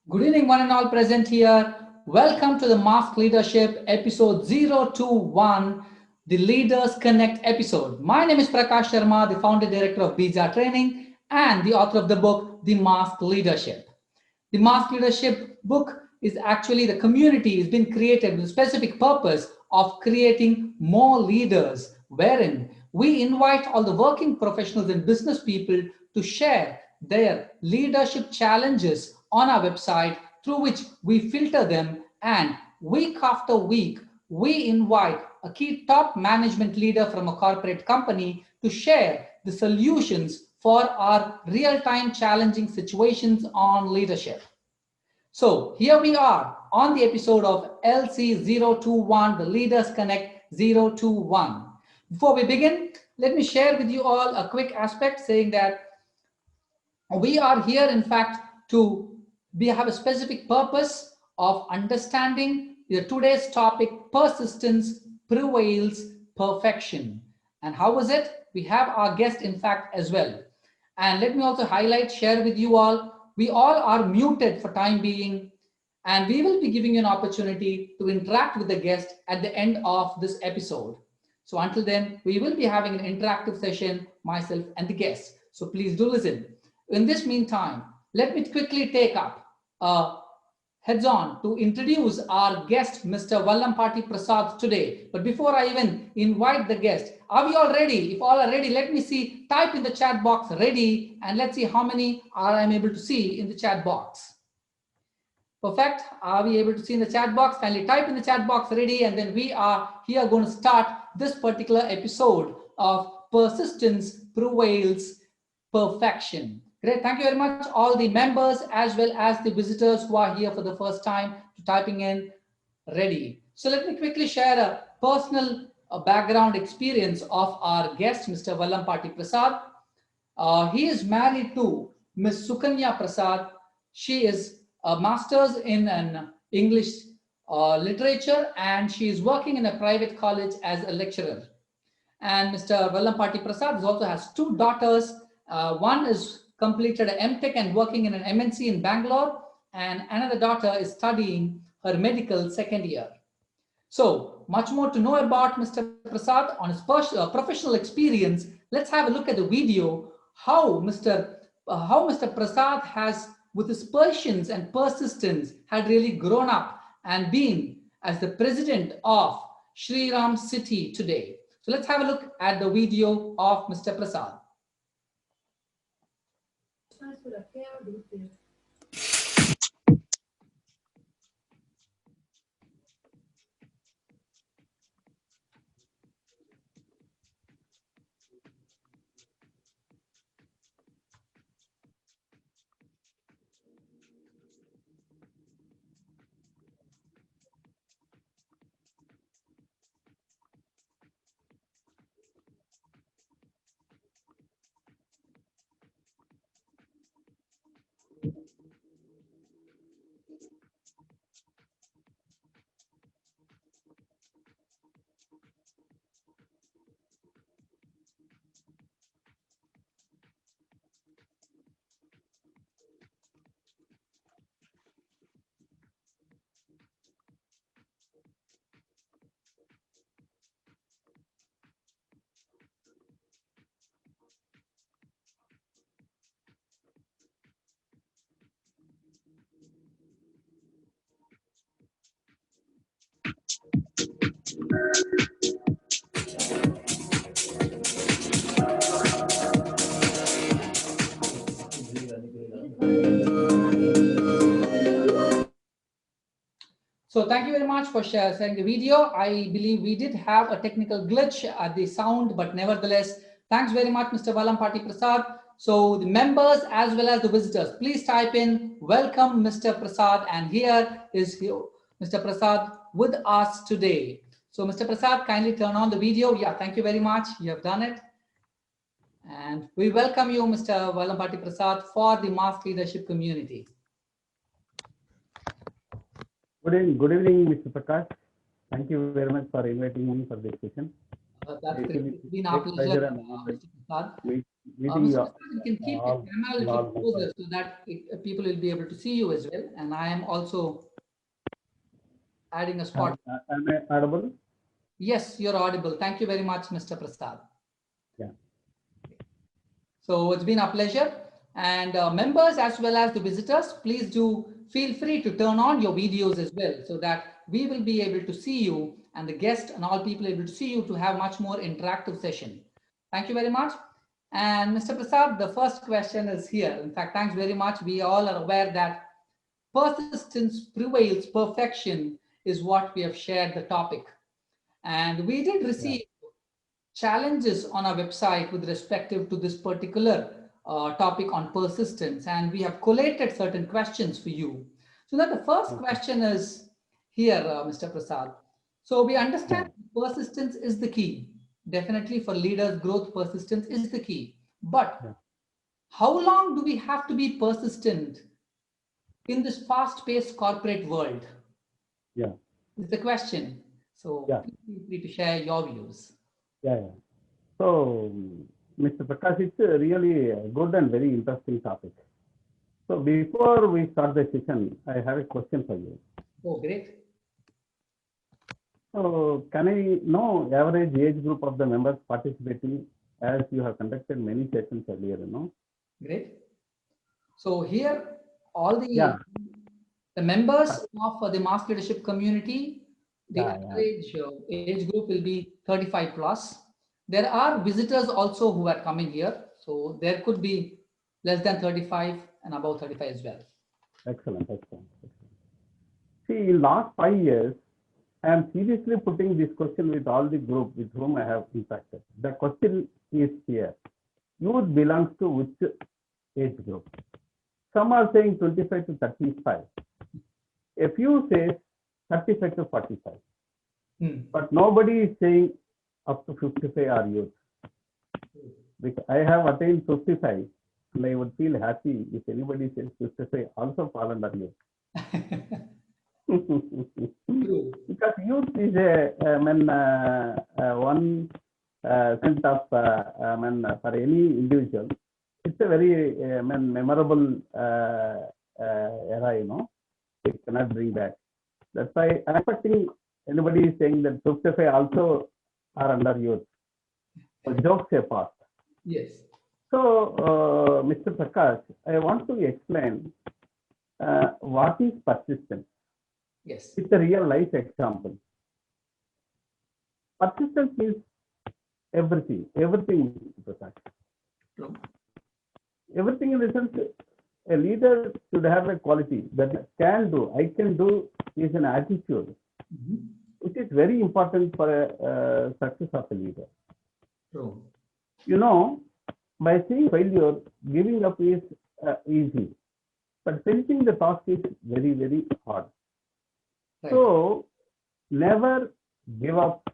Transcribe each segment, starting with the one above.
Good evening, one and all present here. Welcome to the Mask Leadership episode 021, the Leaders Connect episode. My name is Prakash Sharma, the founder director of Bija Training and the author of the book, The Mask Leadership. The Mask Leadership book is actually the community has been created with a specific purpose of creating more leaders, wherein we invite all the working professionals and business people to share their leadership challenges on our website, through which we filter them, and week after week we invite a key top management leader from a corporate company to share the solutions for our real-time challenging situations on leadership. So here we are on the episode of LC021, the Leaders Connect 021. Before we begin, let me share with you all a quick aspect saying that we are here, in fact, to have a specific purpose of understanding today's topic: persistence prevails perfection. And how was it? We have our guest, in fact, as well. And let me also highlight, share with you all, we all are muted for time being, and we will be giving you an opportunity to interact with the guest at the end of this episode. So until then, we will be having an interactive session, myself and the guest. So please do listen. In this meantime, let me quickly take up heads on to introduce our guest, Mr. Vallampati Prasad, today. But before I even invite the guest, are we all ready? If all are ready, let me see, type in the chat box ready, and let's see how many are I'm able to see in the chat box. Perfect. Are we able to see in the chat box? Kindly type in the chat box ready, and then we are here going to start this particular episode of Persistence Prevails Perfection. Great. Thank you very much, all the members as well as the visitors who are here for the first time to typing in ready. So let me quickly share a personal background experience of our guest, Mr. Vallampati Prasad. He is married to Ms. Sukanya Prasad. She is a master's in an English literature, and she is working in a private college as a lecturer. And Mr. Vallampati Prasad also has two daughters. One is completed an MTech and working in an MNC in Bangalore, and another daughter is studying her medical second year. So much more to know about Mr. Prasad on his professional experience. Let's have a look at the video how Mr. Prasad has, with his patience and persistence, had really grown up and been as the president of Shri Ram City today. So let's have a look at the video of Mr. Prasad. So thank you very much for sharing the video. I believe we did have a technical glitch at the sound, but nevertheless, thanks very much, Mr. Vallampati Prasad. So the members as well as the visitors, please type in welcome, Mr. Prasad, and here is Mr. Prasad with us today. So Mr. Prasad, kindly turn on the video. Yeah, thank you very much. You have done it. And we welcome you, Mr. Vallampati Prasad, for the Mask Leadership community. Good evening, Mr. Prakash. Thank you very much for inviting me for this session. It's been our pleasure, Mr. Prasad. meeting Mr. you Prasad, you can keep your all, camera a little all closer so that people will be able to see you as well. And I am also adding a spot. am I audible? Yes, you're audible. Thank you very much, Mr. Prasad. Yeah. So it's been a pleasure. And members as well as the visitors, please do feel free to turn on your videos as well so that we will be able to see you and the guest and all people able to see you to have much more interactive session. Thank you very much. And Mr. Prasad, the first question is here. In fact, thanks very much. We all are aware that persistence prevails perfection is what we have shared the topic. And we did Yeah. receive challenges on our website with respective to this particular topic on persistence, and we have collated certain questions for you. So that the first Okay. question is here, Mr. Prasad. So we understand Yeah. persistence is the key. Definitely for leaders, growth persistence is the key. But Yeah. how long do we have to be persistent in this fast-paced corporate world? Yeah. Is the question. So Yeah. please feel free to share your views. Yeah. Yeah. So, Mr. Prakash, it's a really good and very interesting topic. So, before we start the session, I have a question for you. Oh, great. So, can I know average age group of the members participating as you have conducted many sessions earlier, you know? Great. So here, all Yeah. the members of the mass leadership community, the Yeah. Yeah. average age group will be 35 plus. There are visitors also who are coming here. So there could be less than 35 and above 35 as well. Excellent. Excellent. See, in last 5 years, I am seriously putting this question with all the group with whom I have interacted. The question is here. Youth belongs to which age group? Some are saying 25 to 35. A few say 35 to 45. But nobody is saying up to 55 are youth. Because I have attained 55 and I would feel happy if anybody says 55 also fall under youth. True. Because youth is one sense of for any individual, it's a very memorable era, you know, it cannot bring back. That's why I'm expecting anybody is saying that 55 also are under youth. So jokes apart. Yes. So, Mr. Prakash, I want to explain what is persistence. Yes. It's a real life example. Persistence is everything, Mr. Prakash. True. Everything in the sense, a leader should have a quality that I can do is an attitude, which is very important for a success of a leader. True. You know, by seeing failure, giving up is easy, but finishing the task is very, very hard. Right. So never give up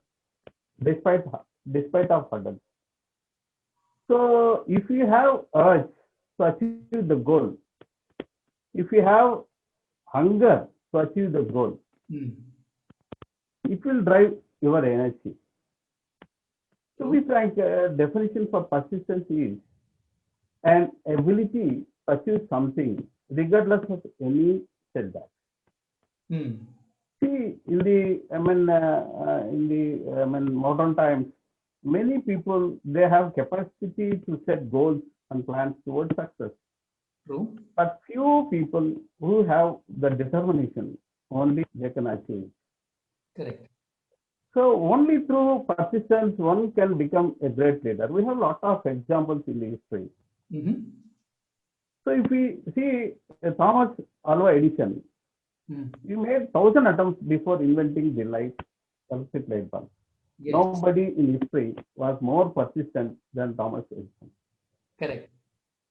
despite of hurdles. So if you have urge to achieve the goal, if you have hunger to achieve the goal, it will drive your energy. To be frank, definition for persistence is an ability to achieve something regardless of any setback. See, in the modern times, many people they have capacity to set goals and plans towards success. True. But few people who have the determination, only they can achieve. Correct. So only through persistence one can become a great leader. We have a lot of examples in the history. So if we see Thomas Alva Edison, he made 1,000 attempts before inventing the electric light bulb. Yes. Nobody in history was more persistent than Thomas Edison. Correct.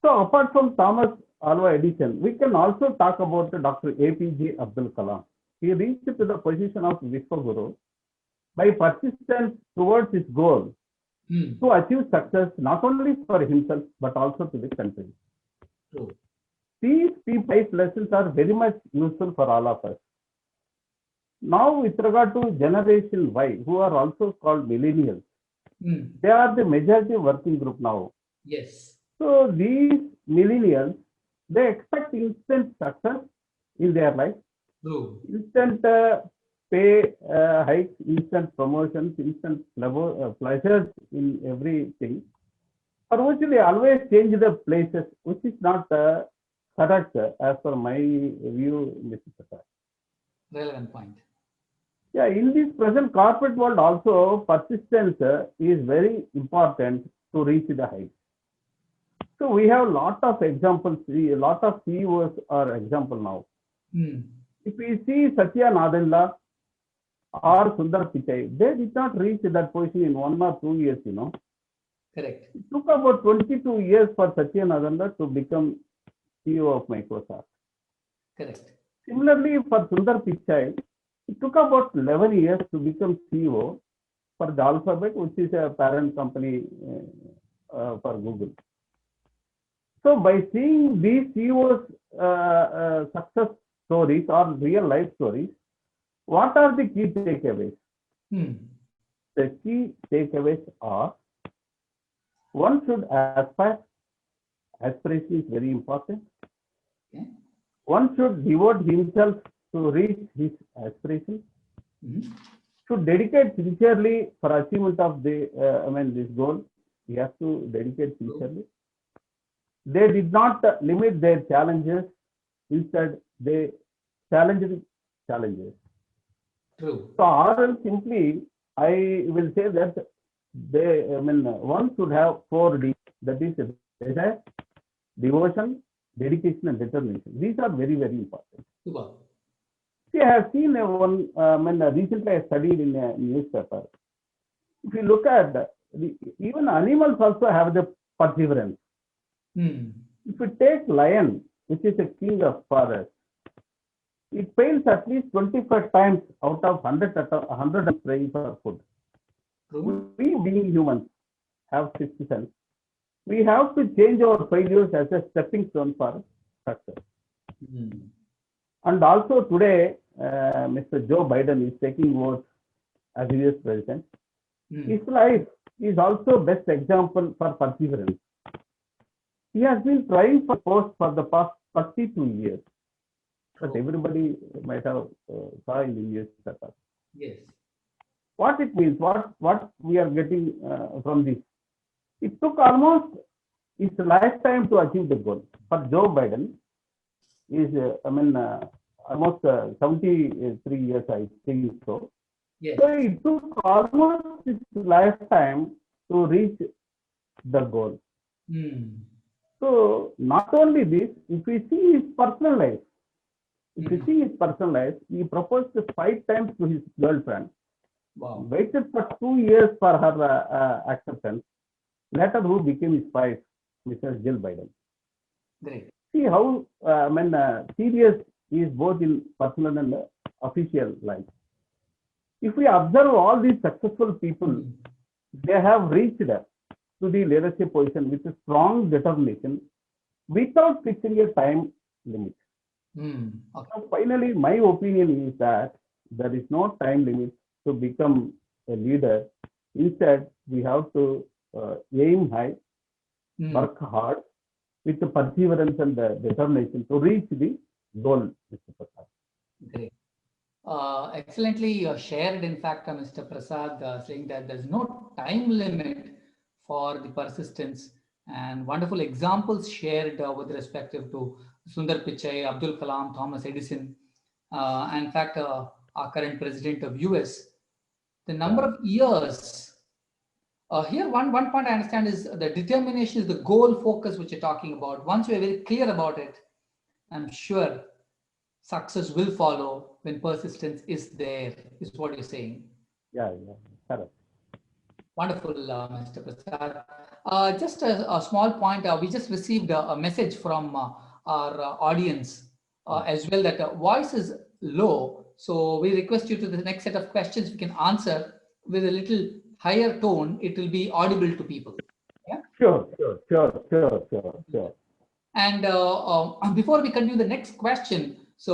So apart from Thomas Alva Edison, we can also talk about Dr. APJ Abdul Kalam. He reached to the position of Vishwaguru by persistence towards his goal to achieve success not only for himself but also to the country. True. These life lessons are very much useful for all of us. Now, with regard to Generation Y, who are also called millennials, they are the majority working group now. Yes. So these millennials, they expect instant success in their life, True. instant pay hikes, instant promotions, instant pleasures in everything. Or actually always change the places, which is not correct as per my view, Mr. Prakash. Relevant point. Yeah, in this present corporate world also, persistence is very important to reach the height. So we have a lot of examples, a lot of CEOs are example now. Hmm. If we see Satya Nadella or Sundar Pichai, they did not reach that position in 1 or 2 years, Correct. It took about 22 years for Satya Nadella to become CEO of Microsoft. Correct. Similarly, for Sundar Pichai, it took about 11 years to become CEO for the Alphabet, which is a parent company for Google. So by seeing these CEOs' success stories or real life stories, what are the key takeaways? Hmm. The key takeaways are: one should aspire. Aspiration is very important. Okay. One should devote himself to reach his aspiration. Hmm. Should dedicate sincerely for achievement of this goal. He has to dedicate True. sincerely. They did not limit their challenges. Instead, they challenged challenges. True. So, or simply, I will say that one should have 4D. That is desire, devotion, dedication, and determination. These are very, very important. Super. See, I have seen recently I studied in a newspaper. If you look at even animals also have the perseverance. Hmm. If you take lion, which is a king of forest, it fails at least 25 times out of 100 praying for food. True. We being humans have sixth sense. We have to change our failures as a stepping stone for success. Hmm. And also today, Mr. Joe Biden is taking votes as US president. Hmm. His life is also best example for perseverance. He has been trying for post for the past 32 years, but True. everybody might have saw in the news paper. Yes. What it means, what we are getting from this. It took almost his lifetime to achieve the goal. For Joe Biden, is almost 73 years, I think so. Yes. So it took almost his lifetime to reach the goal. Hmm. So not only this, if we see his personal life, he proposed 5 times to his girlfriend, Wow. waited for 2 years for her acceptance. Later, who became his wife, Mrs. Jill Biden. Great. See how serious he is both in personal and official life. If we observe all these successful people, Hmm. they have reached to the leadership position with a strong determination without fixing a time limit. Hmm. Okay. So finally, my opinion is that there is no time limit to become a leader. Instead, we have to aim high, Hmm. work hard with the perseverance and the determination to reach the goal, Mr. Prasad. Great. Excellently shared, in fact, Mr. Prasad, saying that there's no time limit for the persistence, and wonderful examples shared with respect to Sundar Pichai, Abdul Kalam, Thomas Edison, and in fact, our current president of US. The number Yeah. of years. Here, one point I understand is the determination is the goal focus which you're talking about. Once we're very clear about it, I'm sure success will follow when persistence is there, is what you're saying. Yeah, correct. Wonderful, Mr. Prasad. Just a small point, we just received a message from our audience as well that voice is low. So we request you to the next set of questions we can answer with a little higher tone. It will be audible to people. Yeah. Sure. And before we continue the next question, so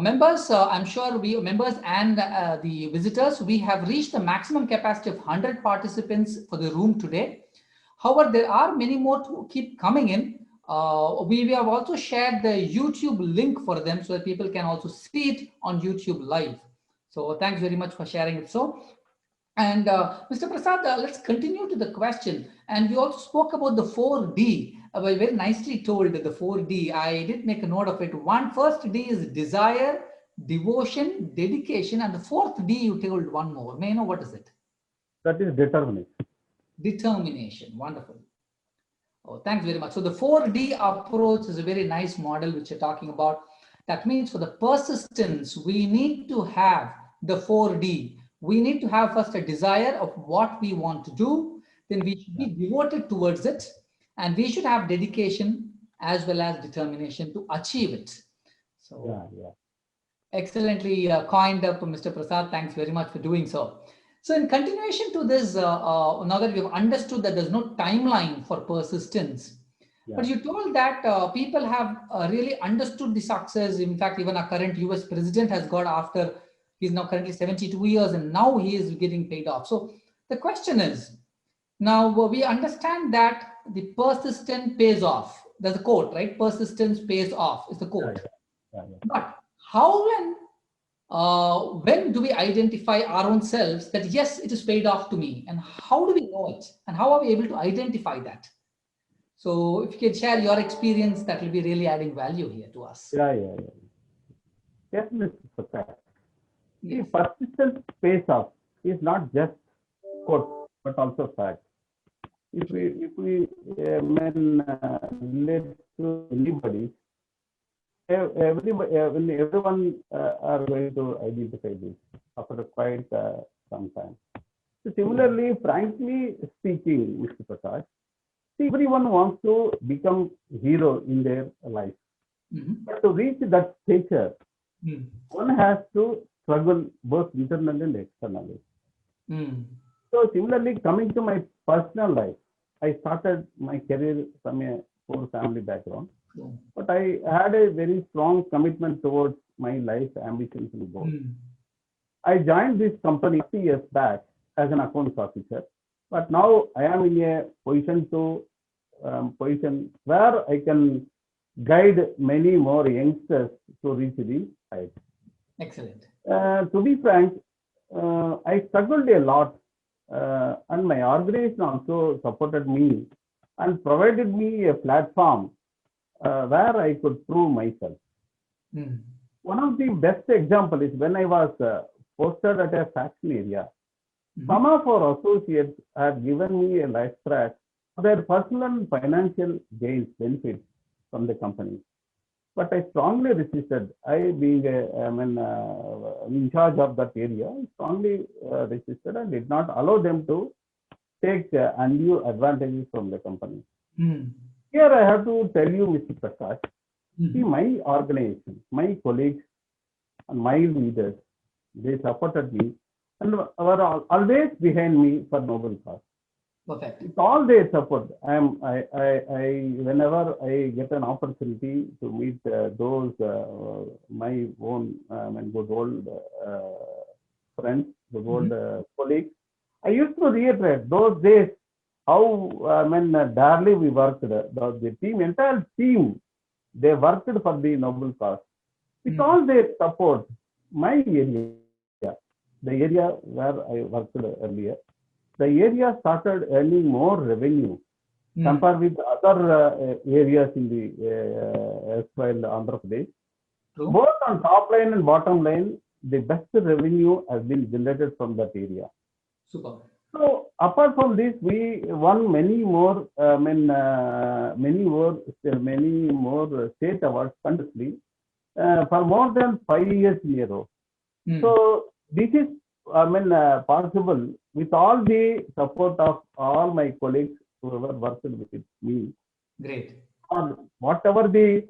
members, I'm sure we members and the visitors, we have reached the maximum capacity of 100 participants for the room today. However, there are many more to keep coming in. We have also shared the YouTube link for them so that people can also see it on YouTube live. So thanks very much for sharing it. So, and Mr. Prasad, let's continue to the question. And we also spoke about the 4D. Very nicely told the 4D. I did make a note of it. First D is desire, devotion, dedication, and the fourth D you told one more. May I know what is it? That is determination. Determination. Wonderful. Oh, thanks very much. So the 4D approach is a very nice model which you're talking about. That means for the persistence, we need to have the 4D. We need to have first a desire of what we want to do, then we should be devoted towards it, and we should have dedication as well as determination to achieve it. So excellently coined up, Mr. Prasad. Thanks very much for doing so. So in continuation to this, now that we've understood that there's no timeline for persistence, but you told that people have really understood the success. In fact, even our current US president has got after, he's now currently 72 years and now he is getting paid off. So the question is, now we understand that the persistent pays off. There's a quote, right? Persistence pays off is the quote. But how when do we identify our own selves that yes, it is paid off to me, and how do we know it, and how are we able to identify that? So if you can share your experience, that will be really adding value here to us. Yes, Mr. Prakash. The persistence pays off is not just quote, but also fact. If we relate to anybody, everyone are going to identify this after quite some time. So similarly, frankly speaking, Mr. Prakash, everyone wants to become hero in their life. But to reach that stature, one has to struggle both internally and externally. So similarly, coming to my personal life, I started my career from a poor family background, but I had a very strong commitment towards my life ambitions and goals. I joined this company 3 years back as an accounts officer, but now I am in a position where I can guide many more youngsters to reach the height. Excellent. To be frank, I struggled a lot, and my organization also supported me and provided me a platform where I could prove myself. One of the best examples is when I was posted at a faction area. Some of our associates had given me a life track for their personal and financial gains benefits from the company. But I strongly resisted. I, being in charge of that area, strongly resisted and did not allow them to take undue advantages from the company. Here I have to tell you, Mr. Prakash, see, my organization, my colleagues, and my leaders, they supported me and were always behind me for noble cause. Perfect. It's all their support. Whenever I get an opportunity to meet those my own good old friends, good old colleagues, I used to reiterate those days how darely we worked. The entire team, they worked for the noble cause. With all their support, my area, the area where I worked earlier, the area started earning more revenue compared with other areas in the Andhra Pradesh. Both on top line and bottom line, the best revenue has been generated from that area. Super. So apart from this, we won many more state awards continuously for more than 5 years in a row. So this is possible with all the support of all my colleagues who ever worked with me. Great. Or whatever the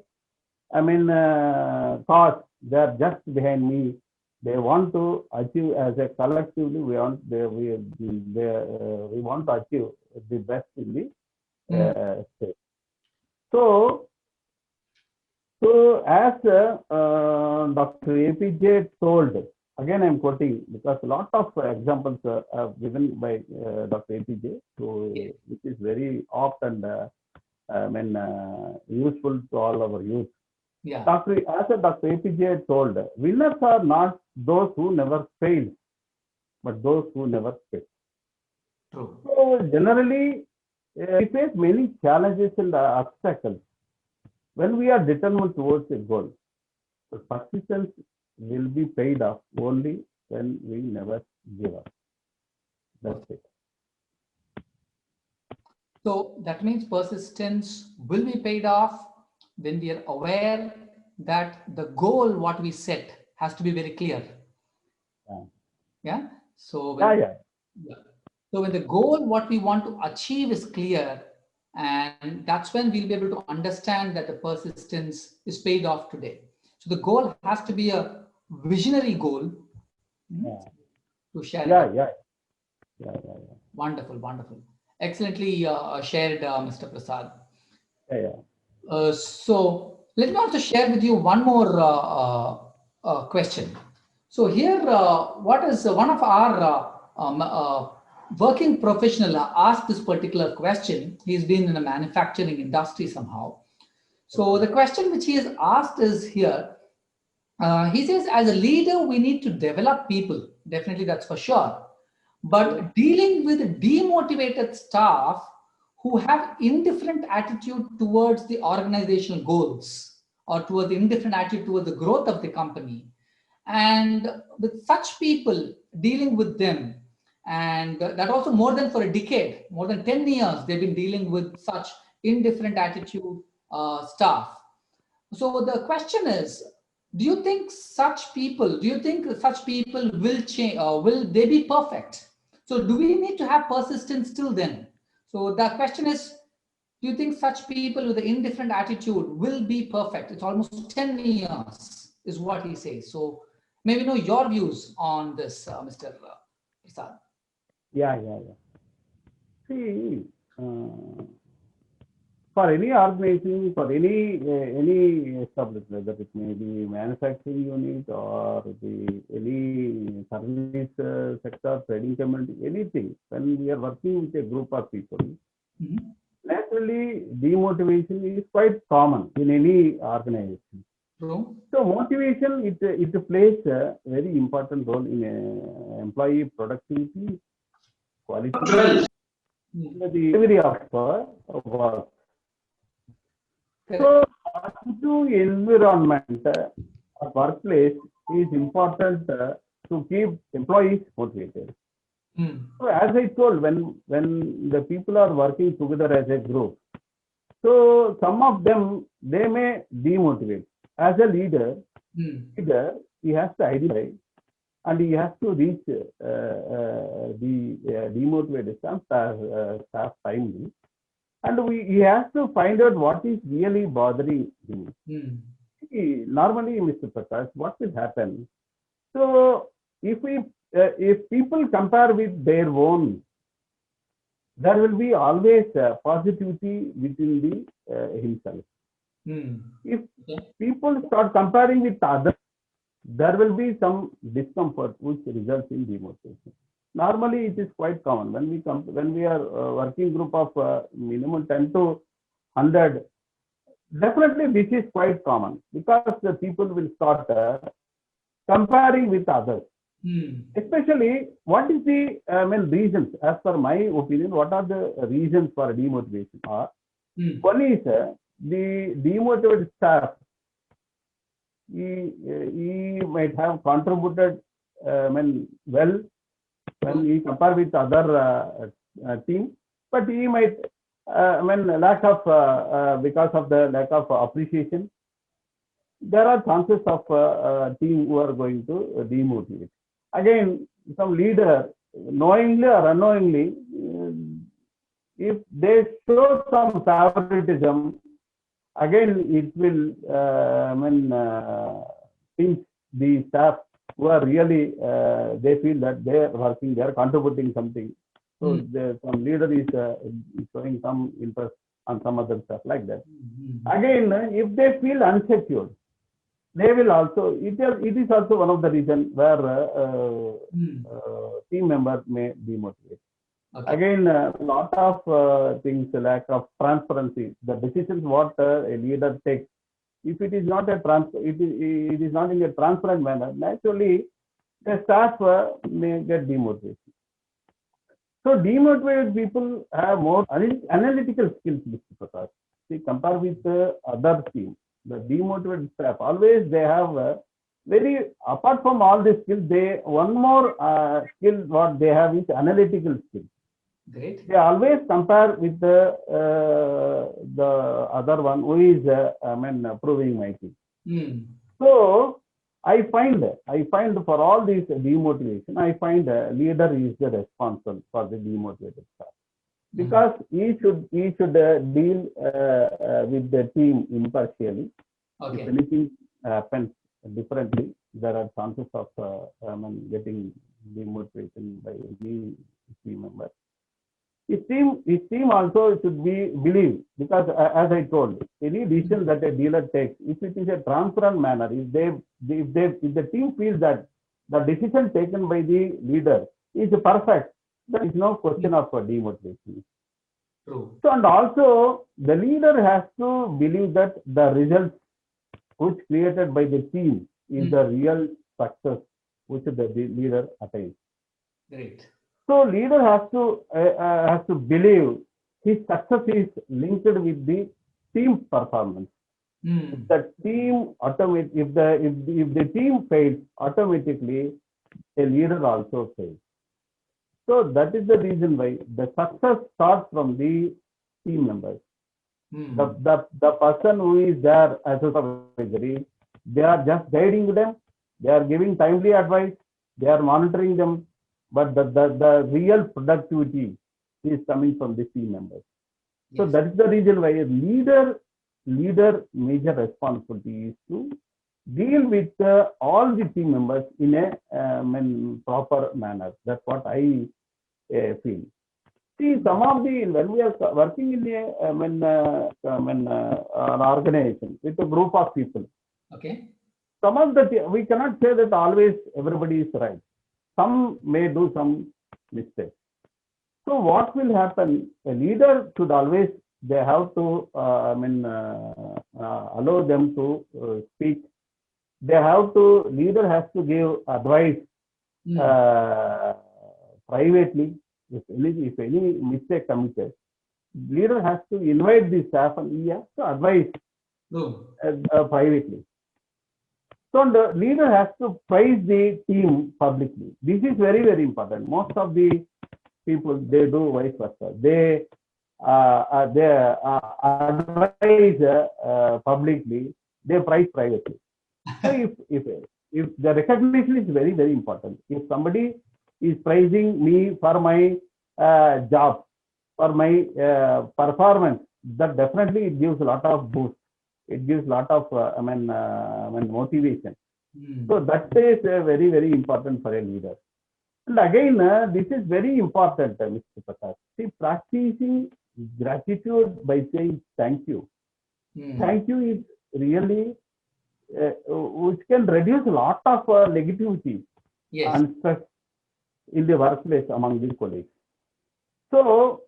cause, they are just behind me. They want to achieve as a collectively. We want to achieve the best in the state. So as Dr. APJ told, again I'm quoting because a lot of examples are given by Dr. APJ, so Yeah. which is very opt and useful to all our youth. Yeah. Dr. APJ told, winners are not those who never fail, but those who never quit. True. So generally, we face many challenges and obstacles when we are determined towards a goal. So persistence will be paid off only when we never give up. That's it. So that means persistence will be paid off when we are aware that the goal what we set has to be very clear. Yeah. Yeah. So Yeah, yeah. yeah. So when the goal what we want to achieve is clear, and that's when we'll be able to understand that the persistence is paid off today. So the goal has to be a visionary goal, Yeah. to share it. Yeah, yeah. Yeah, yeah, yeah. Wonderful, wonderful. Excellently shared, Mr. Prasad. Yeah, yeah. So let me also share with you one more question. So here, what is one of our working professional asked this particular question. He's been in a manufacturing industry somehow. So the question which he has asked is here. He says, as a leader, we need to develop people. Definitely, that's for sure. But dealing with demotivated staff who have indifferent attitude towards the organizational goals or towards the indifferent attitude towards the growth of the company, and with such people, dealing with them, and that also more than for a decade, more than 10 years, they've been dealing with such indifferent attitude staff. So the question is, do you think such people will change, will they be perfect? So do we need to have persistence till then? So the question is, do you think such people with an indifferent attitude will be perfect? It's almost 10 years, is what he says. So maybe know your views on this, Mr. Prasad. Yeah, yeah, yeah. See, for any organization, for any establishment, whether it may be manufacturing unit or the any service sector, trading community, anything, when we are working with a group of people, naturally demotivation is quite common in any organization. True. So motivation, it plays a very important role in employee productivity, quality, and the delivery of work. So positive environment or workplace is important to keep employees motivated. So as I told, when the people are working together as a group, so some of them they may demotivate. As a leader, he has to identify and he has to reach the demotivated staff timely, and he has to find out what is really bothering him. Normally, Mr. Prakash, what will happen? So if people compare with their own, there will be always positivity within the himself. If people start comparing with others, there will be some discomfort which results in demotivation. Normally, it is quite common when we are working group of minimum 10 to 100. Definitely, this is quite common because the people will start comparing with others. Especially, what is the reasons? As per my opinion, what are the reasons for demotivation? One is the demotivated staff. He might have contributed well when he compare with other team, but he might lack of because of the lack of appreciation. There are chances of team who are going to demotivate. Again, some leader, knowingly or unknowingly, if they show some favoritism, again it will pinch the staff who are really they feel that they are working, they are contributing something. So some leader is showing some interest on some other stuff like that. Again, if they feel unsecure, they will also, it is also one of the reasons where team members may demotivate. Okay. Again, a lot of things, lack of transparency. The decisions what a leader takes, if it is not it is not in a transparent manner, naturally the staff may get demotivated. So demotivated people have more analytical skills, Mr. Prakash. See, compare with other teams, the demotivated staff always they have very, apart from all these skills, they one more skill what they have is analytical skill. Great. They always compare with the other one who is proving my team. So I find for all these demotivation, I find a leader is the responsible for the demotivated staff, because he should deal with the team impartially. Okay. If anything happens differently, there are chances of getting demotivation by any team member. His team also should be believed, because as I told, any decision that a dealer takes, if it is a transparent manner, if the team feels that the decision taken by the leader is perfect, there is no question of demotivation. True. So, and also the leader has to believe that the results which created by the team is the real success which the leader attains. Great. So leader has to believe his success is linked with the team performance. If the team if the team fails, automatically a leader also fails. So that is the reason why the success starts from the team members. The person who is there as a supervisory, they are just guiding them, they are giving timely advice, they are monitoring them, but the real productivity is coming from the team members. So that is the reason why a leader major responsibility is to deal with all the team members in a proper manner. That's what I feel. See, some of the, when we are working in an organization with a group of people, okay, some of we cannot say that always everybody is right. Some may do some mistakes. So what will happen? A leader should always, they have to allow them to speak. They have to, leader has to give advice privately. If any mistake committed, leader has to invite the staff and he has to advise privately. So the leader has to praise the team publicly. This is very, very important. Most of the people, they do vice versa. They advise publicly, they praise privately. So if the recognition is very, very important. If somebody is praising me for my job, for my performance, that definitely it gives a lot of boost. It gives a lot of motivation. So that is very, very important for a leader. And again, this is very important, Mr. Prakash. See, practicing gratitude by saying thank you. Thank you is really which can reduce a lot of negativity and stress in the workplace among the colleagues. So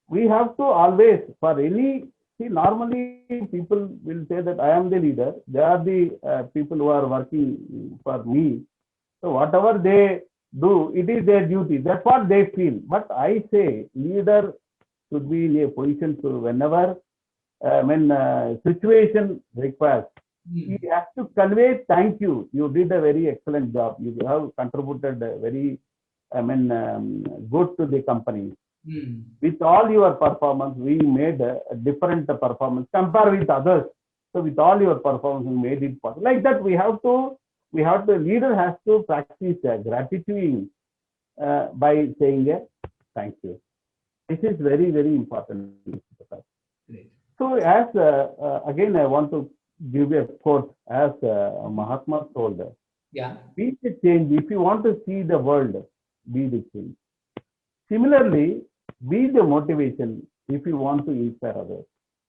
we have to always, for any, see, normally people will say that I am the leader. They are the people who are working for me. So whatever they do, it is their duty. That's what they feel. But I say leader should be in a position to, whenever when situation requires, he has to convey thank you. You did a very excellent job. You have contributed very good to the company. With all your performance, we made a different performance compared with others. So with all your performance, we made it possible. Like that, leader has to practice gratitude by saying thank you. This is very, very important. So as again, I want to give a quote as Mahatma told. Be the change. If you want to see the world, be the change. Similarly, be the motivation if you want to inspire others.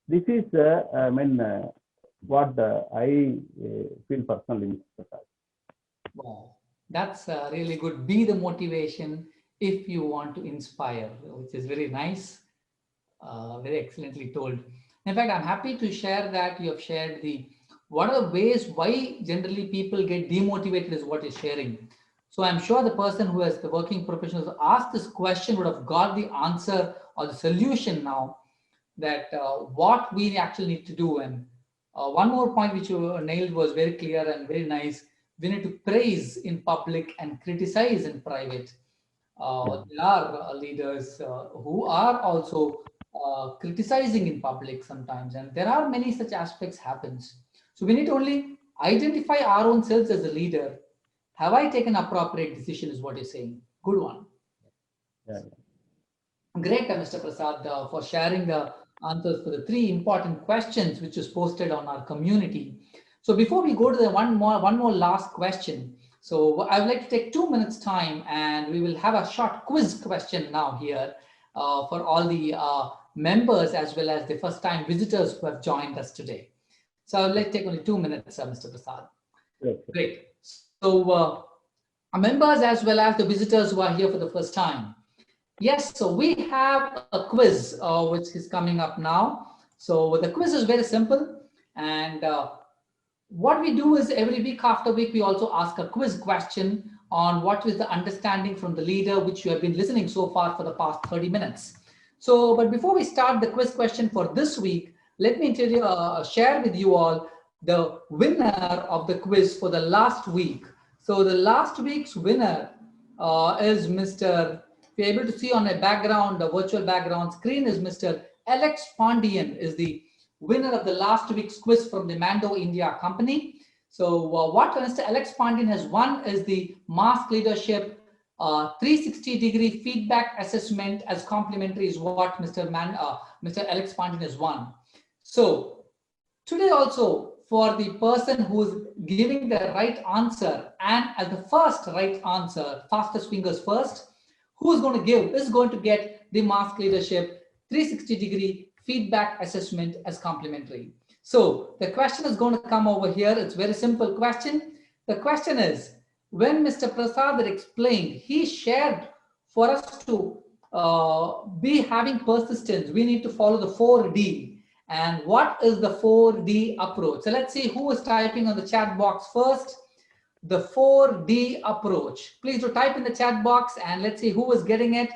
This is what I feel personally, Mr. Prakash. Wow, that's really good. Be the motivation if you want to inspire, which is very nice, very excellently told. In fact, I'm happy to share that you have shared the what are the ways why generally people get demotivated is what you're sharing. So I'm sure the person who has the working professionals asked this question would have got the answer or the solution now that what we actually need to do. And one more point which you nailed was very clear and very nice. We need to praise in public and criticize in private. There are leaders who are also criticizing in public sometimes, and there are many such aspects happens. So we need to only identify our own selves as a leader. Have I taken appropriate decision? Is what you're saying. Good one. Yeah. Great, Mr. Prasad, for sharing the answers for the three important questions which is posted on our community. So before we go to the one more last question, so I would like to take 2 minutes time and we will have a short quiz question now here for all the members as well as the first time visitors who have joined us today. So let's take only 2 minutes, Mr. Prasad. Yes. Great. So members as well as the visitors who are here for the first time. Yes, so we have a quiz which is coming up now. So the quiz is very simple, and what we do is every week after week we also ask a quiz question on what is the understanding from the leader which you have been listening so far for the past 30 minutes. So, but before we start the quiz question for this week, let me share with you all the winner of the quiz for the last week. So the last week's winner is Mr. If you're able to see on a background, the virtual background screen is Mr. Alex Pandian is the winner of the last week's quiz from the Mando India company. So what Mr. Alex Pandian has won is the Mask Leadership 360-degree feedback assessment as complimentary is what Mr. Alex Pandian has won. So today also for the person who's giving the right answer and as the first right answer, fastest fingers first, who's going to give is going to get the Mask Leadership 360-degree feedback assessment as complimentary. So the question is going to come over here. It's a very simple question. The question is, when Mr. Prasad explained, he shared for us to be having persistence, we need to follow the 4D. And what is the 4D approach? So let's see who is typing on the chat box first. The 4D approach. Please do type in the chat box and let's see who is getting it.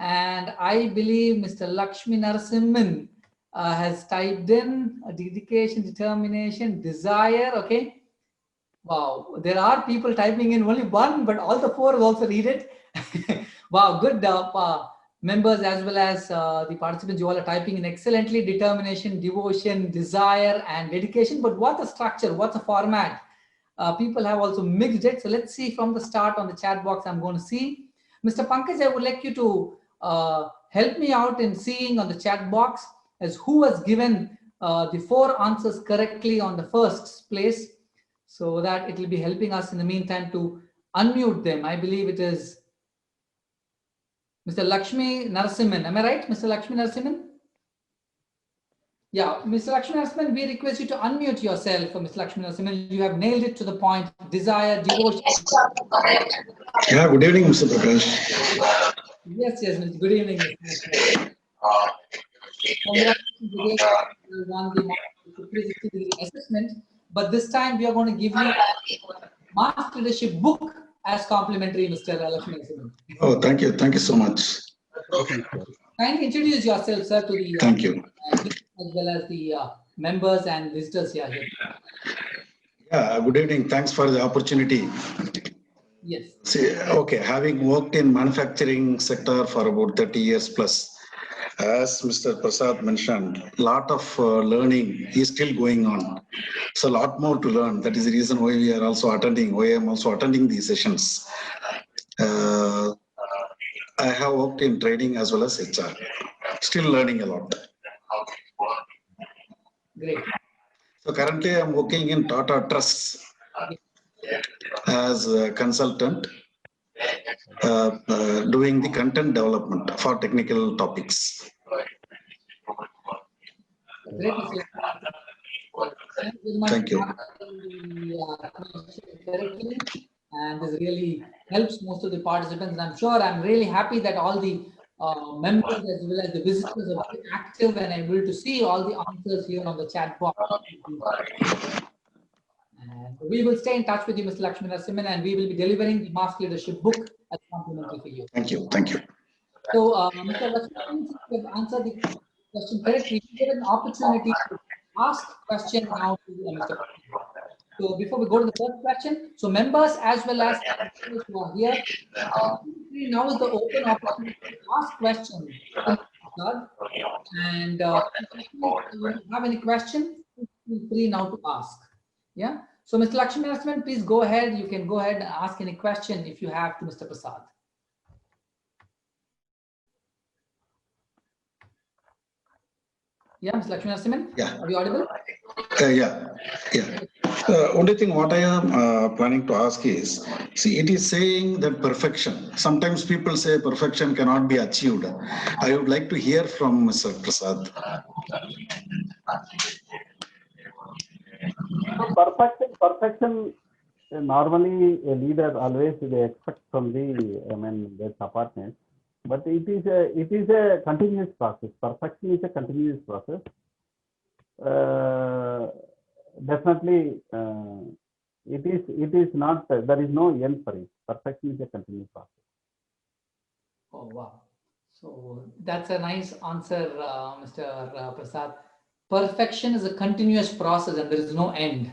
And I believe Mr. Lakshmi Narasimhan has typed in dedication, determination, desire. Okay. Wow. There are people typing in only one, but all the four will also read it. Wow. Good members as well as the participants. You all are typing in excellently. Determination, devotion, desire, and dedication. But what's the structure? What's the format? People have also mixed it. So let's see from the start on the chat box. I'm going to see. Mr. Pankaj, I would like you to help me out in seeing on the chat box as who has given the 4 answers correctly on the first place, so that it will be helping us in the meantime to unmute them. I believe it is Mr. Lakshmi Narasimhan. Am I right, Mr. Lakshmi Narasimhan? Yeah, Mr. Lakshmi Narasimhan, we request you to unmute yourself. Mr. Lakshmi Narasimhan, you have nailed it to the point. Desire, devotion. Yeah, good evening, Mr. Prakash. Yes, Mr. Good evening, Mr. Congratulations, you won the 360-degree assessment, but this time we are going to give you Mask Leadership book as complimentary, Mr. Lakshmi Narasimhan. Oh, thank you. Thank you so much. Kindly introduce yourself, sir, to the Thank you. as well as the members and visitors here. Yeah, good evening. Thanks for the opportunity. Yes. See, okay, having worked in manufacturing sector for about 30 years plus, as Mr. Prasad mentioned, lot of learning is still going on. So a lot more to learn. That is the reason why we are also attending, why I am also attending these sessions. I have worked in trading as well as HR. Still learning a lot. Great. So currently I'm working in Tata Trust as a consultant, doing the content development for technical topics. Great. Thank you very much Thank you. for answering the question correctly. And this really helps most of the participants. And I'm sure I'm really happy that all the members as well as the visitors are very active and able to see all the answers here on the chat box. And we will stay in touch with you, Mr. Lakshmi Narasimhan, and we will be delivering the Mask Leadership book as complimentary for you. Thank you. Thank you. So, Mr. Lakshmi, since you have answered the question correctly, we get an opportunity to ask question now to Mr. So before we go to the first question, so members as well as those who are here, now is the open opportunity to ask questions. And if you have any question, feel free now to ask. Yeah. So Mr. Lakshmi Narasimhan, please go ahead. You can go ahead and ask any question if you have to Mr. Prasad. Yeah, Mr. Lakshmi Narasimhan? Yeah. Are you audible? Yeah. Only thing what I am planning to ask is, see, it is saying that perfection. Sometimes people say perfection cannot be achieved. I would like to hear from Mr. Prasad. Perfection. Normally, a leader always they expect from their subordinates. But it is a continuous process. Perfection is a continuous process. Definitely, it is not. There is no end for it. Perfection is a continuous process. Oh wow! So that's a nice answer, Mr. Prasad. Perfection is a continuous process, and there is no end,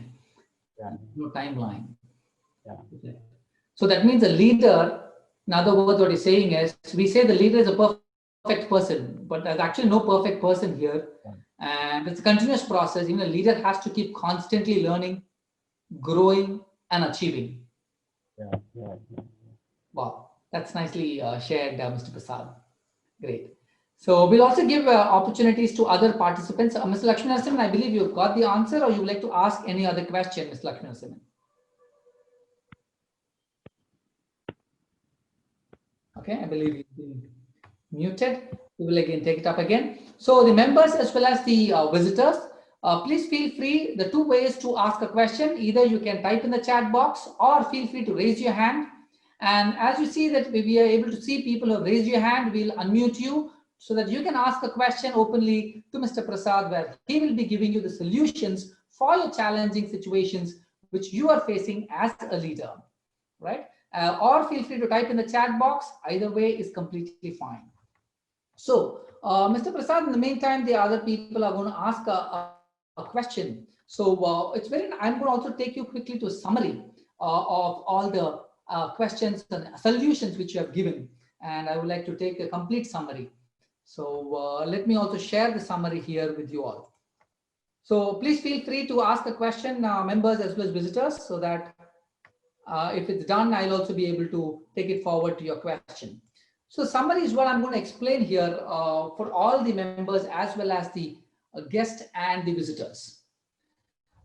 no timeline. Yeah. So that means a leader. In other words, what he's saying is, we say the leader is a perfect person, but there's actually no perfect person here. And it's a continuous process. Even a leader has to keep constantly learning, growing, and achieving. Yeah. Wow, that's nicely shared, Mr. Prasad. Great. So we'll also give opportunities to other participants. Mr. Lakshmi Narasimhan, I believe you've got the answer, or you would like to ask any other question, Mr. Lakshmi Narasimhan? Okay, I believe you've been muted. We will again take it up again. So the members as well as the visitors, please feel free. The two ways to ask a question, either you can type in the chat box or feel free to raise your hand. And as you see that we are able to see people who have raised your hand, we'll unmute you so that you can ask a question openly to Mr. Prasad, where he will be giving you the solutions for your challenging situations which you are facing as a leader, right? Or feel free to type in the chat box. Either way is completely fine. So, Mr. Prasad, in the meantime, the other people are going to ask a question. So, I'm going to also take you quickly to a summary of all the questions and solutions which you have given. And I would like to take a complete summary. So, let me also share the summary here with you all. So, please feel free to ask a question, members as well as visitors, so that if it's done, I'll also be able to take it forward to your question. So summary is what I'm going to explain here for all the members as well as the guests and the visitors.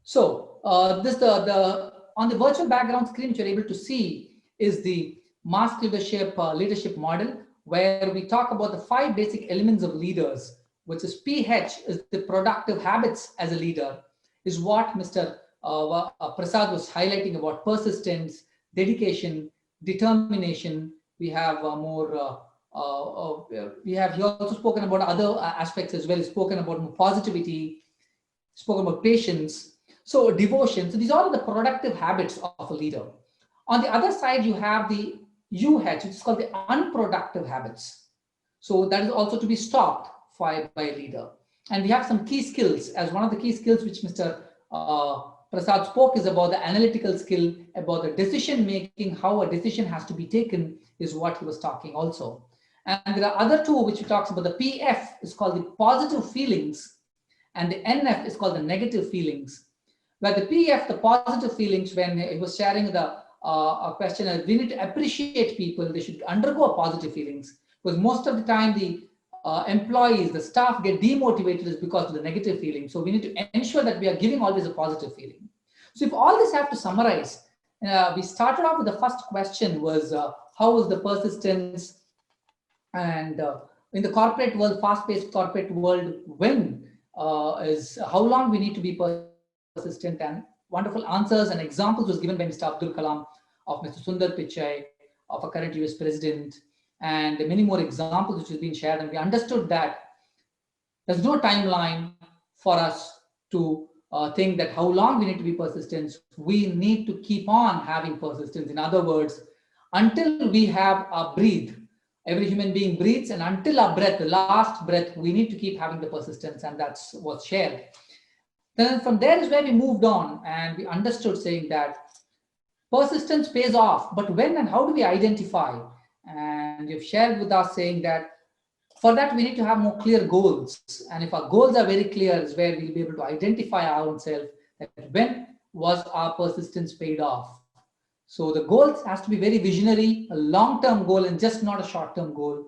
So on the virtual background screen, which you're able to see is the Mask Leadership leadership model, where we talk about the 5 basic elements of leaders, which is PH is the productive habits as a leader, is what Mr. Prasad was highlighting about persistence, dedication, determination. We have he also spoken about other aspects as well. He's spoken about positivity, spoken about patience, so devotion. So these are all the productive habits of a leader. On the other side, you have the UH, which is called the unproductive habits. So that is also to be stopped by a leader. And we have some key skills. As one of the key skills which Mr. Prasad spoke is about the analytical skill, about the decision making, how a decision has to be taken is what he was talking also. And there are other two which he talks about. The PF is called the positive feelings, and the NF is called the negative feelings. Where the PF, the positive feelings, when he was sharing the question, we need to appreciate people, they should undergo a positive feelings, because most of the time the employees, the staff get demotivated is because of the negative feeling. So we need to ensure that we are giving always a positive feeling. So if all this have to summarize, we started off with the first question was how was the persistence, and in the corporate world, fast-paced corporate world, when is how long we need to be persistent, and wonderful answers and examples was given by Mr. Abdul Kalam, of Mr. Sundar Pichai, of a current US president, and many more examples which has been shared. And we understood that there's no timeline for us to think that how long we need to be persistent. We need to keep on having persistence. In other words, until we have our breathe, every human being breathes, and until our breath, the last breath, we need to keep having the persistence, and that's what's shared. Then from there is where we moved on, and we understood saying that persistence pays off, but when and how do we identify? And you've shared with us saying that for that, we need to have more clear goals. And if our goals are very clear, is where we'll be able to identify our own self that when was our persistence paid off. So the goal has to be very visionary, a long-term goal, and just not a short-term goal.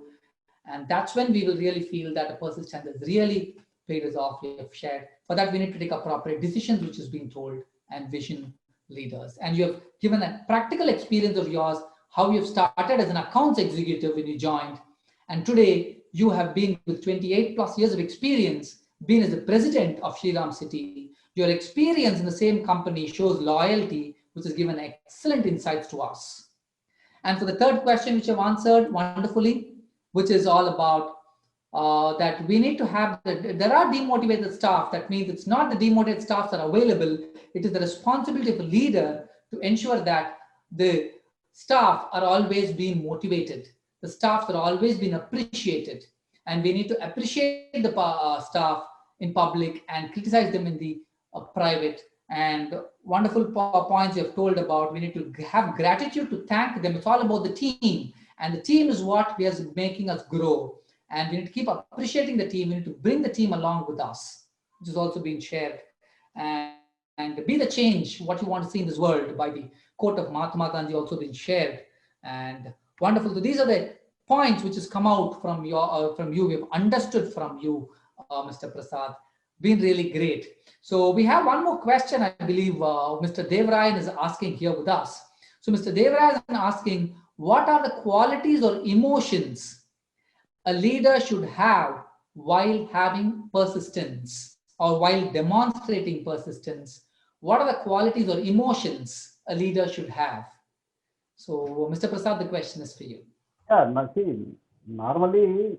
And that's when we will really feel that the persistence has really paid us off. We have shared. For that, we need to take appropriate decisions, which is being told, and vision leaders. And you have given a practical experience of yours, how you've started as an accounts executive when you joined. And today, you have been with 28 plus years of experience, been as the president of Shriram City. Your experience in the same company shows loyalty, which has given excellent insights to us. And for the third question, which I've answered wonderfully, which is all about that we need to have, there are demotivated staff. That means it's not the demotivated staffs that are available. It is the responsibility of a leader to ensure that the staff are always being motivated. The staff are always being appreciated. And we need to appreciate the staff in public and criticize them in the private. And wonderful points you have told about. We need to have gratitude to thank them. It's all about the team. And the team is what is making us grow. And we need to keep appreciating the team. We need to bring the team along with us, which is also being shared. And be the change, what you want to see in this world, by the quote of Mahatma Gandhi, also been shared. And wonderful. So these are the points which has come out from you. We've understood from you, Mr. Prasad. Been really great. So we have one more question, I believe Mr. Devarayan is asking here with us. So Mr. Devarayan is asking, what are the qualities or emotions a leader should have while having persistence or while demonstrating persistence? What are the qualities or emotions a leader should have? So Mr. Prasad, the question is for you. Yeah, see, normally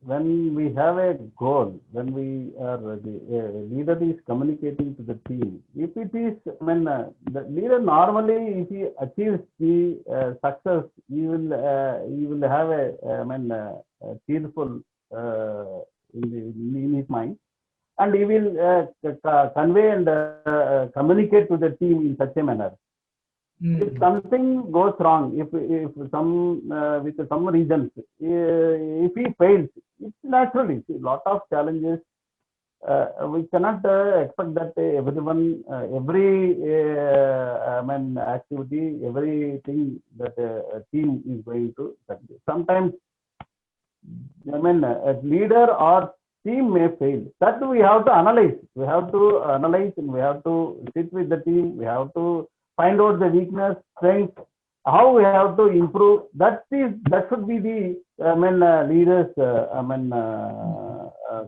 when we have a goal, when we are the leader is communicating to the team, if it is, the leader normally, if he achieves the success, he will have a cheerful in his mind, and he will convey and communicate to the team in such a manner. If something goes wrong, if some with some reasons, if he fails, it's naturally a lot of challenges. We cannot expect that everyone, every activity, everything that a team is going to succeed. Sometimes, a leader or team may fail. That we have to analyze. We have to analyze, and we have to sit with the team. We have to find out the weakness, strength, how we have to improve. That should be the leader's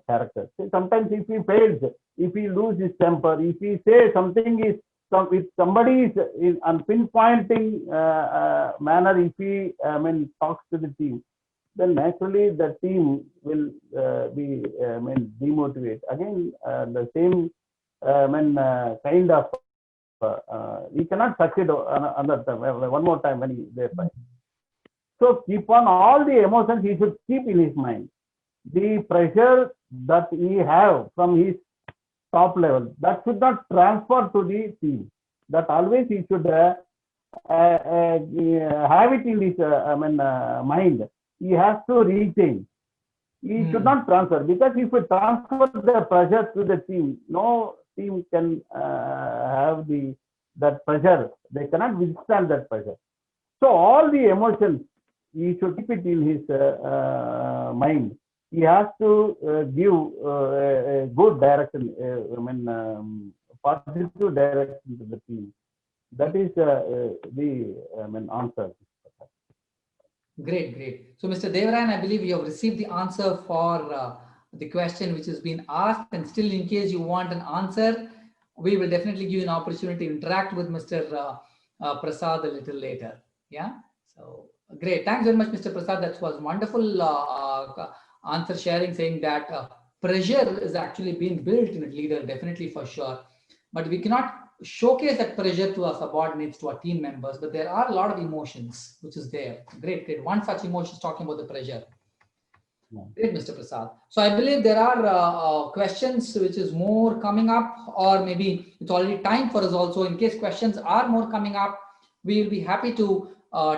character. Sometimes if he fails, if he loses his temper, if he says something is if somebody is in pinpointing manner, if he talks to the team, then naturally the team will be demotivated. Again, the same kind of he cannot succeed another time, one more time when he is there. So keep on all the emotions he should keep in his mind. The pressure that he have from his top level, that should not transfer to the team. That always he should have it in his mind. He has to retain. He should not transfer, because if we transfer the pressure to the team, no team can have that pressure. They cannot withstand that pressure. So all the emotions, he should keep it in his mind. He has to give a good direction, positive direction to the team. That is the answer. Great. So Mr. Devarayan, I believe you have received the answer for the question which has been asked, and still in case you want an answer, we will definitely give you an opportunity to interact with Mr. Prasad a little later. Yeah. So great. Thanks very much, Mr. Prasad. That was wonderful answer sharing, saying that pressure is actually being built in a leader, definitely for sure. But we cannot showcase that pressure to our subordinates, to our team members. But there are a lot of emotions which is there. Great, great. One such emotion is talking about the pressure. Great, Mr. Prasad. So I believe there are questions which is more coming up, or maybe it's already time for us also. In case questions are more coming up, we will be happy to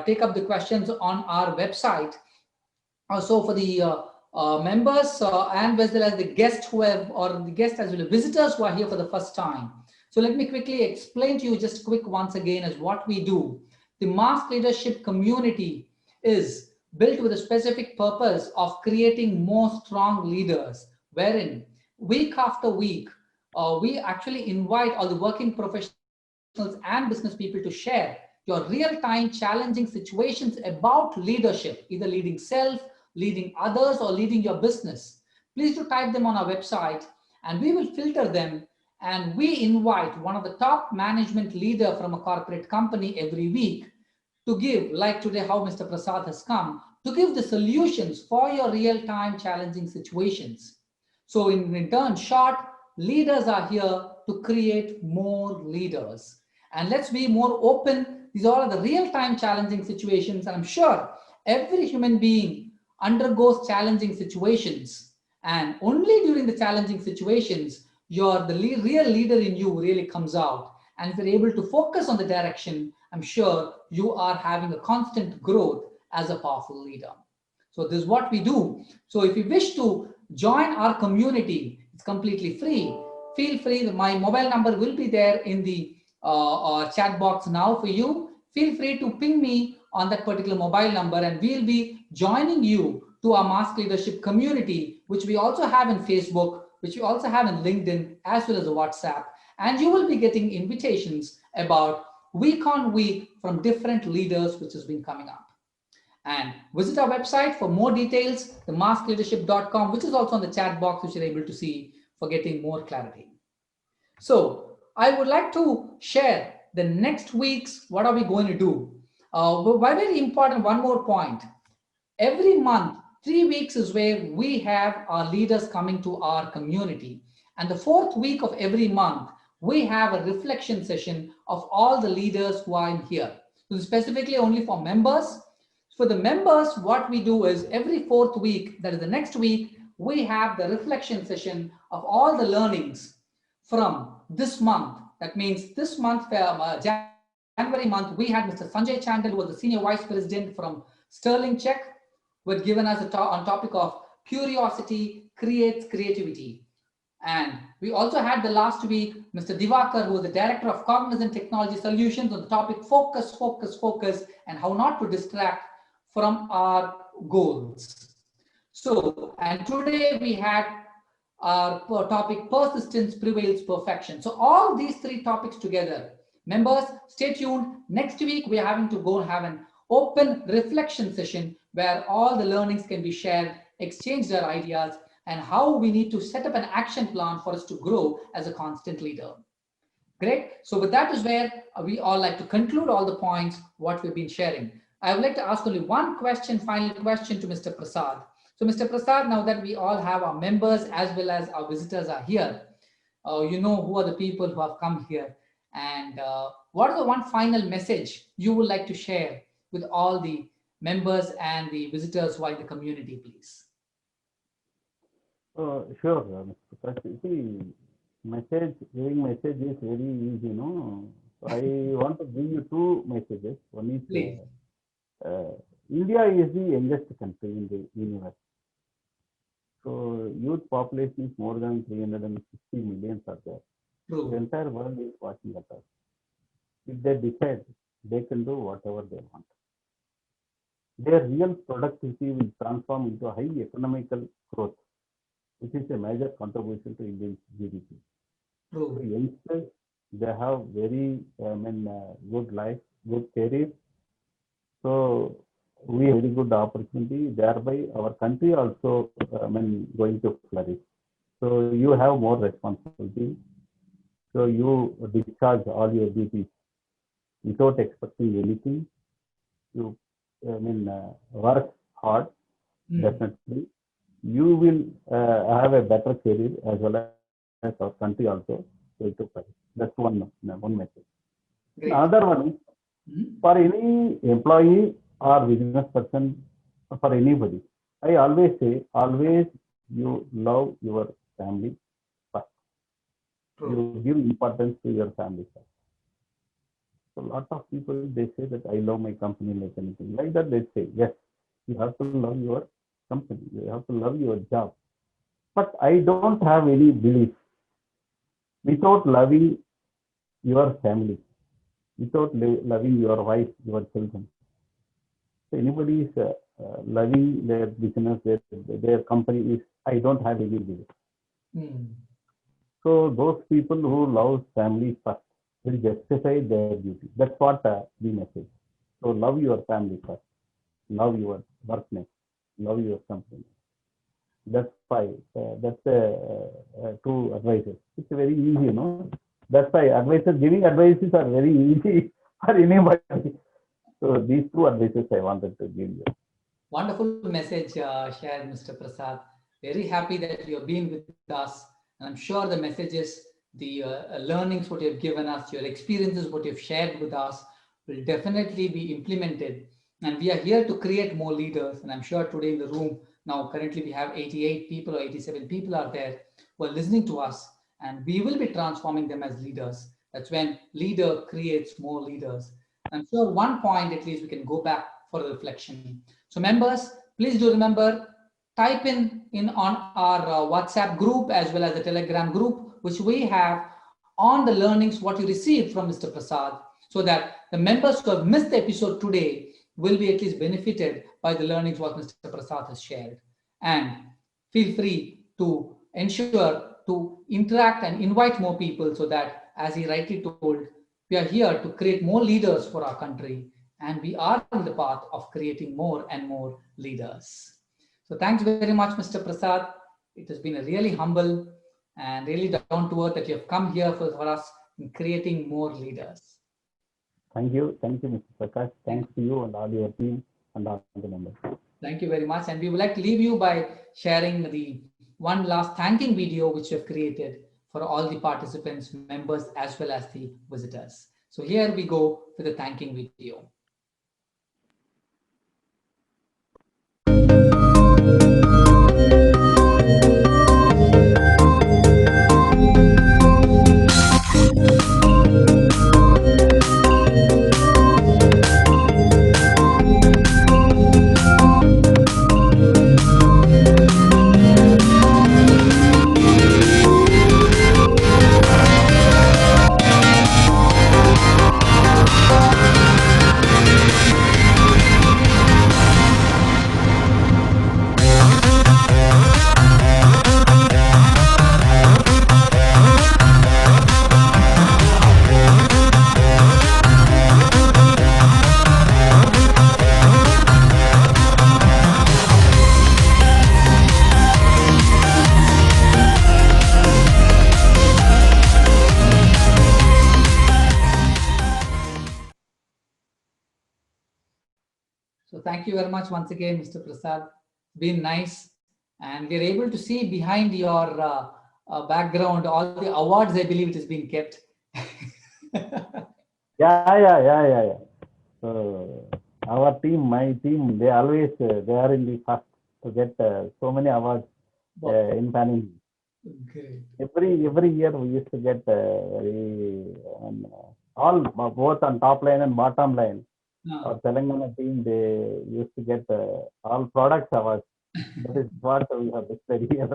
take up the questions on our website. Also for the members and as well as the guests who have, or the guests as well as visitors who are here for the first time. So let me quickly explain to you just quick once again as what we do. The Mask Leadership community is built with a specific purpose of creating more strong leaders, wherein week after week, we actually invite all the working professionals and business people to share your real-time challenging situations about leadership, either leading self, leading others, or leading your business. Please do type them on our website and we will filter them, and we invite one of the top management leader from a corporate company every week to give, like today how Mr. Prasad has come, to give the solutions for your real-time challenging situations. So in turn, short, leaders are here to create more leaders. And let's be more open. These are all the real-time challenging situations. And I'm sure every human being undergoes challenging situations. And only during the challenging situations, the real leader in you really comes out. And if you're able to focus on the direction, I'm sure you are having a constant growth as a powerful leader. So this is what we do. So if you wish to join our community, it's completely free. Feel free. My mobile number will be there in the chat box now for you. Feel free to ping me on that particular mobile number, and we'll be joining you to our Mask Leadership community, which we also have in Facebook, which we also have in LinkedIn, as well as WhatsApp. And you will be getting invitations about week on week from different leaders, which has been coming up. And visit our website for more details, themaskleadership.com, which is also on the chat box, which you're able to see for getting more clarity. So I would like to share the next week's, what are we going to do? Very important, one more point. Every month, 3 weeks is where we have our leaders coming to our community. And the 4th week of every month, we have a reflection session of all the leaders who are in here. So specifically only for members. For the members, what we do is every 4th week, that is the next week, we have the reflection session of all the learnings from this month. That means this month, January month, we had Mr. Sanjay Chandel, who was the Senior Vice President from Sterling Czech, who had given us on topic of curiosity creates creativity. And we also had the last week, Mr. Divakar, who was the Director of Cognizant Technology Solutions, on the topic focus, focus, focus, and how not to distract from our goals. So, and today we had our topic, persistence prevails perfection. So all these 3 topics together. Members, stay tuned. Next week, we are having to go and have an open reflection session where all the learnings can be shared, exchange their ideas, and how we need to set up an action plan for us to grow as a constant leader. Great. So with that is where we all like to conclude all the points, what we've been sharing. I would like to ask only one question, final question to Mr. Prasad. So Mr. Prasad, now that we all have our members as well as our visitors are here, you know who are the people who have come here, and what is the one final message you would like to share with all the members and the visitors who are in the community, please? Sure, Mr. Prakash. See, giving message is very easy, no? So I want to give you 2 messages. One is, India is the youngest country in the universe. So youth population is more than 360 million are there. True. The entire world is watching at us. If they decide, they can do whatever they want. Their real productivity will transform into a high economical growth, which is a major contribution to Indian GDP. True. So youngsters, they have very good life, good career. So we have very good opportunity. Thereby, our country also going to flourish. So you have more responsibility. So you discharge all your duties without expecting anything. You, work hard, definitely. You will have a better career as well as our country also will to prize. That's one message. Great. Another one is for any employee or business person, for anybody, I always say, always you love your family first. True. You give importance to your family first. So a lot of people, they say that I love my company like anything. Like that, they say, yes, you have to love your company. You have to love your job. But I don't have any belief without loving your family, without loving your wife, your children. So anybody is loving their business, their company is, I don't have any belief. So those people who love family first will justify their duty. That's what we message. So love your family first. Love your workmate. Love your company. That's why that's true advices. It's very easy, That's why giving advices are very easy for anybody. So these two advices I wanted to give you. Wonderful message shared, Mr. Prasad. Very happy that you've been with us. And I'm sure the messages, the learnings, what you've given us, your experiences, what you've shared with us will definitely be implemented. And we are here to create more leaders. And I'm sure today in the room, now currently we have 88 people or 87 people are there who are listening to us. And we will be transforming them as leaders. That's when leader creates more leaders. I'm sure one point at least we can go back for a reflection. So members, please do remember, type in on our WhatsApp group as well as the Telegram group, which we have on the learnings, what you received from Mr. Prasad, so that the members who have missed the episode today will be at least benefited by the learnings what Mr. Prasad has shared. And feel free to ensure to interact and invite more people so that, as he rightly told, we are here to create more leaders for our country, and we are on the path of creating more and more leaders. So thanks very much, Mr. Prasad. It has been a really humble and really down to earth that you have come here for us in creating more leaders. Thank you, Mr. Prakash. Thanks to you and all your team and all the members. Thank you very much. And we would like to leave you by sharing the one last thanking video which we have created for all the participants, members, as well as the visitors. So here we go for the thanking video. So thank you very much once again, Mr. Prasad. It's been nice. And we're able to see behind your background all the awards, I believe it has been kept. Yeah. So our team, my team, they always, they are in the first to get so many awards in panel. Okay. Every year we used to get all both on top line and bottom line. Our Telangana team, they used to get all products awards. That is what we have displayed here.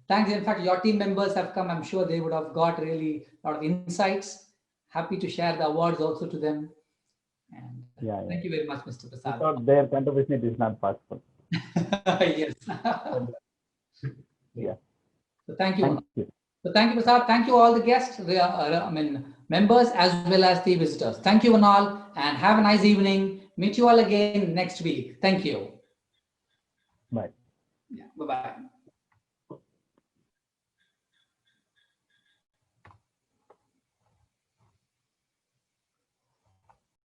Thanks. In fact, your team members have come. I'm sure they would have got really a lot of insights. Happy to share the awards also to them. And thank you very much, Mr. Prasad. Without their contribution, it is not possible. Yes. Yeah. So thank you. So thank you, Prasad. Thank you all the guests, members as well as the visitors. Thank you all and have a nice evening. Meet you all again next week. Thank you. Bye. Yeah, bye-bye.